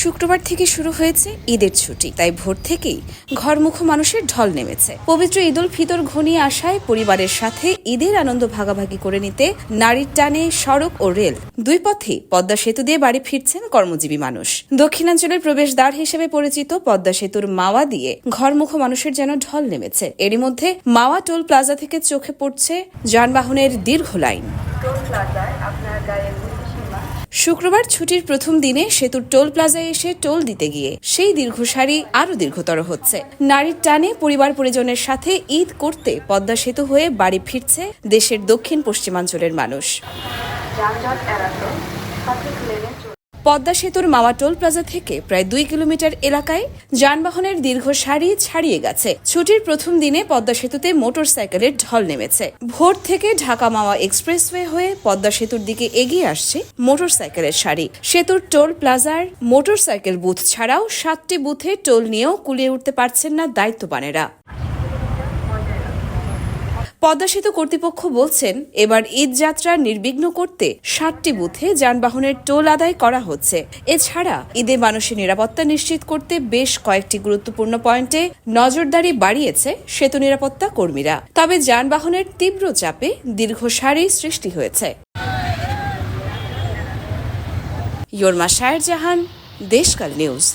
শুক্রবার থেকে শুরু হয়েছে ঈদের ছুটি, তাই ভোর থেকেই ঘরমুখো মানুষের ঢল নেমেছে। পবিত্র ঈদ উল ফিতর ঘনিয়ে আসায় পরিবারের সাথে ঈদের আনন্দ ভাগাভাগি করে নিতে নারীর টানে সড়ক ও রেল দুই পথেই পদ্মা সেতু দিয়ে বাড়ি ফিরছেন কর্মজীবী মানুষ। দক্ষিণাঞ্চলের প্রবেশদ্বার হিসেবে পরিচিত পদ্মা সেতুর মাওয়া দিয়ে ঘরমুখো মানুষের যেন ঢল নেমেছে। এরই মধ্যে মাওয়া টোল প্লাজা থেকে চোখে পড়ছে যানবাহনের দীর্ঘ লাইন। শুক্রবার ছুটির প্রথম দিনে সেতুর টোল প্লাজায় এসে টোল দিতে গিয়ে সেই দীর্ঘ সারি আরো দীর্ঘতর হচ্ছে। নারীর টানে পরিবার পরিজনের সাথে ঈদ করতে পদ্মা সেতু হয়ে বাড়ি ফিরছে দেশের দক্ষিণ পশ্চিমাঞ্চলের মানুষ। পদ্মা সেতুর মাওয়া টোল প্লাজা থেকে প্রায় 2 কিলোমিটার এলাকায় যানবাহনের দীর্ঘ সারি ছাড়িয়ে গেছে। ছুটির প্রথম দিনে পদ্মা সেতুতে মোটরসাইকেলের ঢল নেমেছে। ভোর থেকে ঢাকা মাওয়া এক্সপ্রেসওয়ে হয়ে পদ্মা সেতুর দিকে এগিয়ে আসছে মোটরসাইকেলের সারি। সেতুর টোল প্লাজার মোটরসাইকেল বুথ ছাড়াও 7টি বুথে টোল নিয়েও কুলিয়ে উঠতে পারছেন না দায়িত্ববানেরা। পদ্মা সেতু কর্তৃপক্ষ বলছেন, এবার ঈদ যাত্রা নির্বিঘ্ন করতে 7টি বুথে যানবাহনের টোল আদায় করা হচ্ছে। এছাড়া ঈদে মানুষের নিরাপত্তা নিশ্চিত করতে বেশ কয়েকটি গুরুত্বপূর্ণ পয়েন্টে নজরদারি বাড়িয়েছে সেতু নিরাপত্তা কর্মীরা। তবে যানবাহনের তীব্র চাপে দীর্ঘ সারি সৃষ্টি হয়েছে। ইয়র্মা শায়ের জাহান, দেশকাল নিউজ।